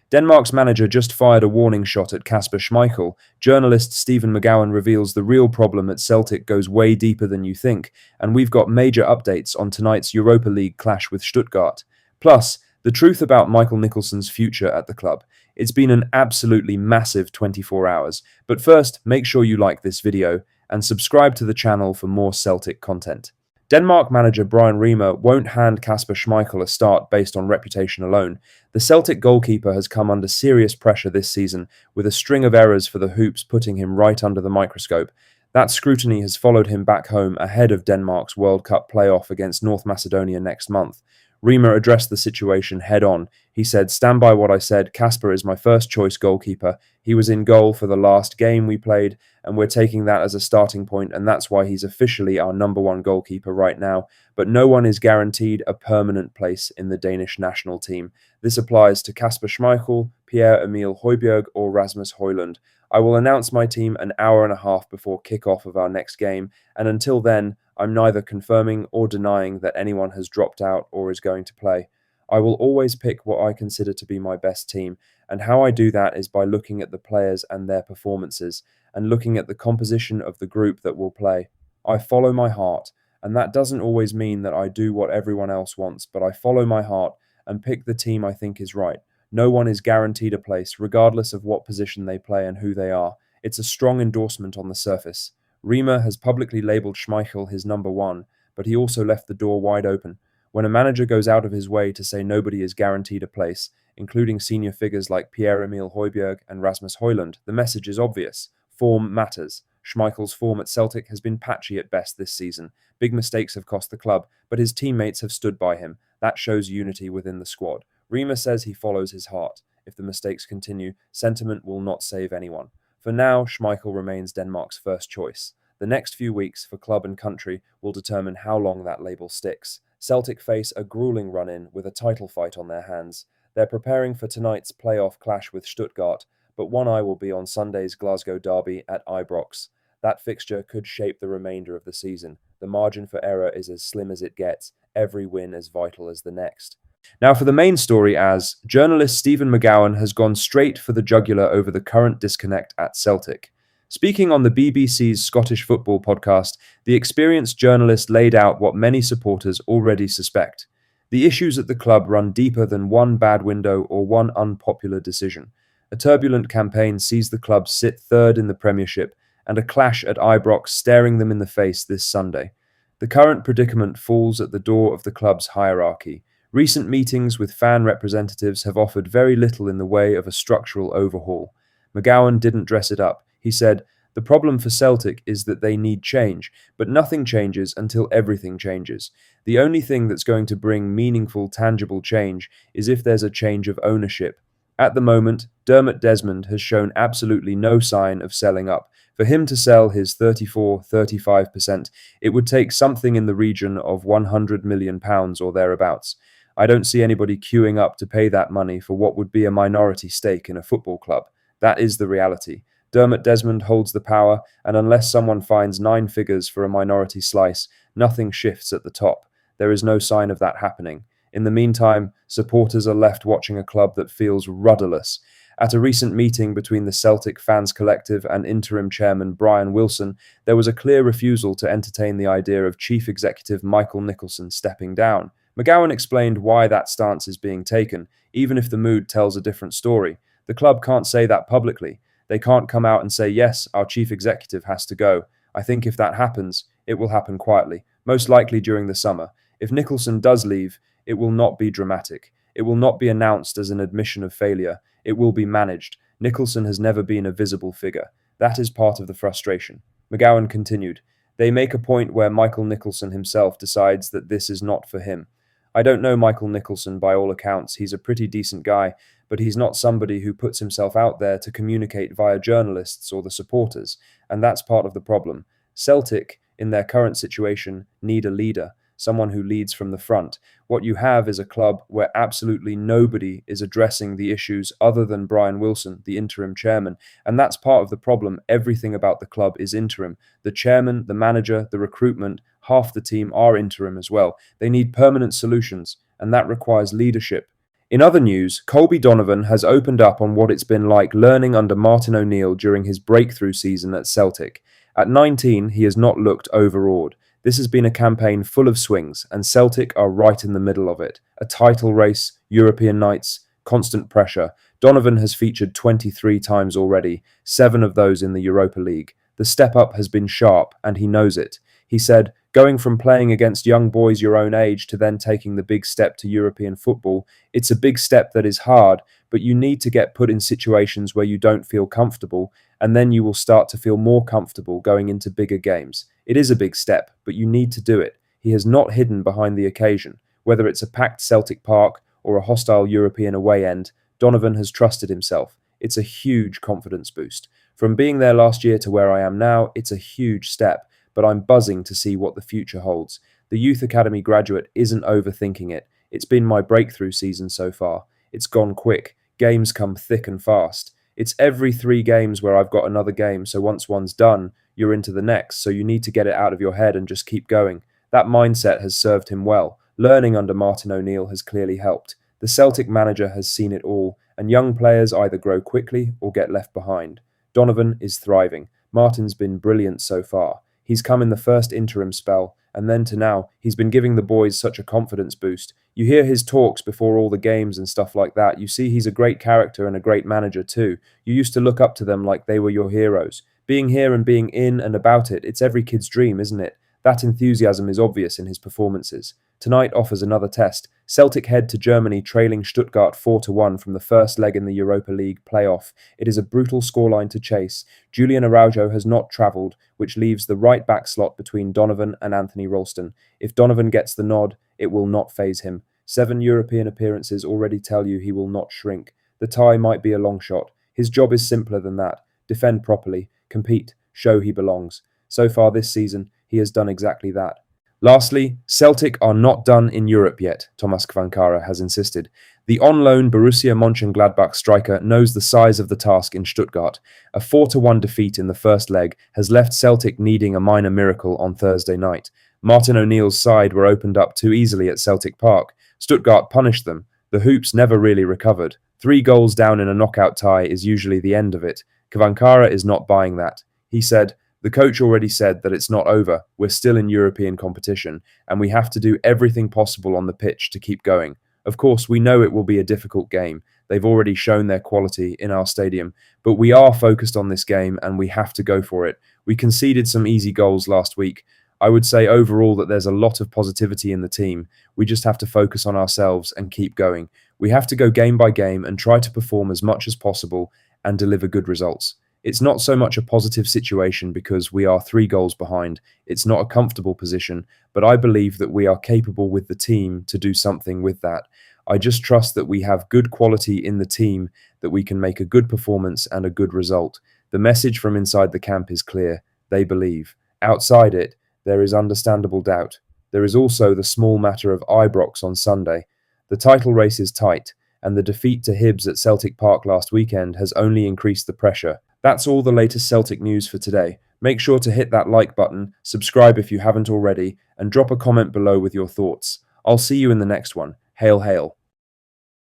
Denmark's manager just fired a warning shot at Kasper Schmeichel. Journalist Stephen McGowan reveals the real problem at Celtic goes way deeper than you think, and we've got major updates on tonight's Europa League clash with Stuttgart. Plus, the truth about Michael Nicholson's future at the club. It's been an absolutely massive 24 hours, but first, make sure you like this video and subscribe to the channel for more Celtic content. Denmark manager Brian Riemer won't hand Kasper Schmeichel a start based on reputation alone. The Celtic goalkeeper has come under serious pressure this season, with a string of errors for the Hoops putting him right under the microscope. That scrutiny has followed him back home ahead of Denmark's World Cup playoff against North Macedonia next month. Riemer addressed the situation head-on. He said, "Stand by what I said, Kasper is my first-choice goalkeeper. He was in goal for the last game we played, and we're taking that as a starting point, and that's why he's officially our number one goalkeeper right now. But no one is guaranteed a permanent place in the Danish national team. This applies to Kasper Schmeichel, Pierre-Emile Højbjerg, or Rasmus Højlund. I will announce my team an hour and a half before kick-off of our next game, and until then, I'm neither confirming or denying that anyone has dropped out or is going to play. I will always pick what I consider to be my best team, and how I do that is by looking at the players and their performances, and looking at the composition of the group that will play. I follow my heart, and that doesn't always mean that I do what everyone else wants, but I follow my heart and pick the team I think is right. No one is guaranteed a place, regardless of what position they play and who they are. It's a strong endorsement on the surface." Riemer has publicly labelled Schmeichel his number one, but he also left the door wide open. When a manager goes out of his way to say nobody is guaranteed a place, including senior figures like Pierre-Emile Højbjerg and Rasmus Højlund, the message is obvious. Form matters. Schmeichel's form at Celtic has been patchy at best this season. Big mistakes have cost the club, but his teammates have stood by him. That shows unity within the squad. Riemer says he follows his heart. If the mistakes continue, sentiment will not save anyone. For now, Schmeichel remains Denmark's first choice. The next few weeks for club and country will determine how long that label sticks. Celtic face a grueling run-in with a title fight on their hands. They're preparing for tonight's playoff clash with Stuttgart, but one eye will be on Sunday's Glasgow derby at Ibrox. That fixture could shape the remainder of the season. The margin for error is as slim as it gets, every win as vital as the next. Now for the main story, as journalist Stephen McGowan has gone straight for the jugular over the current disconnect at Celtic. Speaking on the BBC's Scottish Football podcast, the experienced journalist laid out what many supporters already suspect. The issues at the club run deeper than one bad window or one unpopular decision. A turbulent campaign sees the club sit third in the Premiership, and a clash at Ibrox staring them in the face this Sunday. The current predicament falls at the door of the club's hierarchy. Recent meetings with fan representatives have offered very little in the way of a structural overhaul. McGowan didn't dress it up. He said, "The problem for Celtic is that they need change, but nothing changes until everything changes. The only thing that's going to bring meaningful, tangible change is if there's a change of ownership. At the moment, Dermot Desmond has shown absolutely no sign of selling up. For him to sell his 34-35%, it would take something in the region of £100 million or thereabouts. I don't see anybody queuing up to pay that money for what would be a minority stake in a football club. That is the reality. Dermot Desmond holds the power, and unless someone finds 9 figures for a minority slice, nothing shifts at the top. There is no sign of that happening. In the meantime, supporters are left watching a club that feels rudderless. At a recent meeting between the Celtic Fans Collective and interim chairman Brian Wilson, there was a clear refusal to entertain the idea of Chief Executive Michael Nicholson stepping down. McGowan explained why that stance is being taken, even if the mood tells a different story. The club can't say that publicly. They can't come out and say, yes, our chief executive has to go. I think if that happens, it will happen quietly, most likely during the summer. If Nicholson does leave, it will not be dramatic. It will not be announced as an admission of failure. It will be managed. Nicholson has never been a visible figure. That is part of the frustration. McGowan continued, they make a point where Michael Nicholson himself decides that this is not for him. I don't know Michael Nicholson by all accounts. He's a pretty decent guy, but he's not somebody who puts himself out there to communicate via journalists or the supporters, and that's part of the problem. Celtic, in their current situation, need a leader, someone who leads from the front. What you have is a club where absolutely nobody is addressing the issues other than Brian Wilson, the interim chairman, and that's part of the problem. Everything about the club is interim. The chairman, the manager, the recruitment, half the team are interim as well. They need permanent solutions, and that requires leadership. In other news, Colby Donovan has opened up on what it's been like learning under Martin O'Neill during his breakthrough season at Celtic. At 19, he has not looked overawed. This has been a campaign full of swings, and Celtic are right in the middle of it. A title race, European nights, constant pressure. Donovan has featured 23 times already, 7 of those in the Europa League. The step up has been sharp, and he knows it. He said, "Going from playing against young boys your own age to then taking the big step to European football, it's a big step that is hard, but you need to get put in situations where you don't feel comfortable, and then you will start to feel more comfortable going into bigger games. It is a big step, but you need to do it." He has not hidden behind the occasion. Whether it's a packed Celtic Park or a hostile European away end, Donovan has trusted himself. It's a huge confidence boost. From being there last year to where I am now, it's a huge step, but I'm buzzing to see what the future holds. The Youth Academy graduate isn't overthinking it. It's been my breakthrough season so far. It's gone quick. Games come thick and fast. It's every 3 games where I've got another game, so once one's done, you're into the next, so you need to get it out of your head and just keep going. That mindset has served him well. Learning under Martin O'Neill has clearly helped. The Celtic manager has seen it all, and young players either grow quickly or get left behind. Donovan is thriving. Martin's been brilliant so far. He's come in the first interim spell, and then to now, he's been giving the boys such a confidence boost. You hear his talks before all the games and stuff like that. You see he's a great character and a great manager too. You used to look up to them like they were your heroes. Being here and being in and about it, it's every kid's dream, isn't it? That enthusiasm is obvious in his performances. Tonight offers another test. Celtic head to Germany trailing Stuttgart 4-1 from the first leg in the Europa League playoff. It is a brutal scoreline to chase. Julian Araujo has not travelled, which leaves the right-back slot between Donovan and Anthony Ralston. If Donovan gets the nod, it will not faze him. 7 European appearances already tell you he will not shrink. The tie might be a long shot. His job is simpler than that. Defend properly, compete, show he belongs. So far this season, he has done exactly that. Lastly, Celtic are not done in Europe yet, Thomas Kvankara has insisted. The on-loan Borussia Mönchengladbach striker knows the size of the task in Stuttgart. A 4-1 defeat in the first leg has left Celtic needing a minor miracle on Thursday night. Martin O'Neill's side were opened up too easily at Celtic Park. Stuttgart punished them. The Hoops never really recovered. 3 goals down in a knockout tie is usually the end of it. Kvankara is not buying that. He said, "The coach already said that it's not over. We're still in European competition, and we have to do everything possible on the pitch to keep going. Of course, we know it will be a difficult game. They've already shown their quality in our stadium, but we are focused on this game and we have to go for it. We conceded some easy goals last week. I would say overall that there's a lot of positivity in the team. We just have to focus on ourselves and keep going. We have to go game by game and try to perform as much as possible and deliver good results. It's not so much a positive situation because we are 3 goals behind. It's not a comfortable position, but I believe that we are capable with the team to do something with that. I just trust that we have good quality in the team, that we can make a good performance and a good result. The message from inside the camp is clear. They believe. Outside it, there is understandable doubt. There is also the small matter of Ibrox on Sunday. The title race is tight, and the defeat to Hibs at Celtic Park last weekend has only increased the pressure. That's all the latest Celtic news for today. Make sure to hit that like button, subscribe if you haven't already, and drop a comment below with your thoughts. I'll see you in the next one. Hail, hail.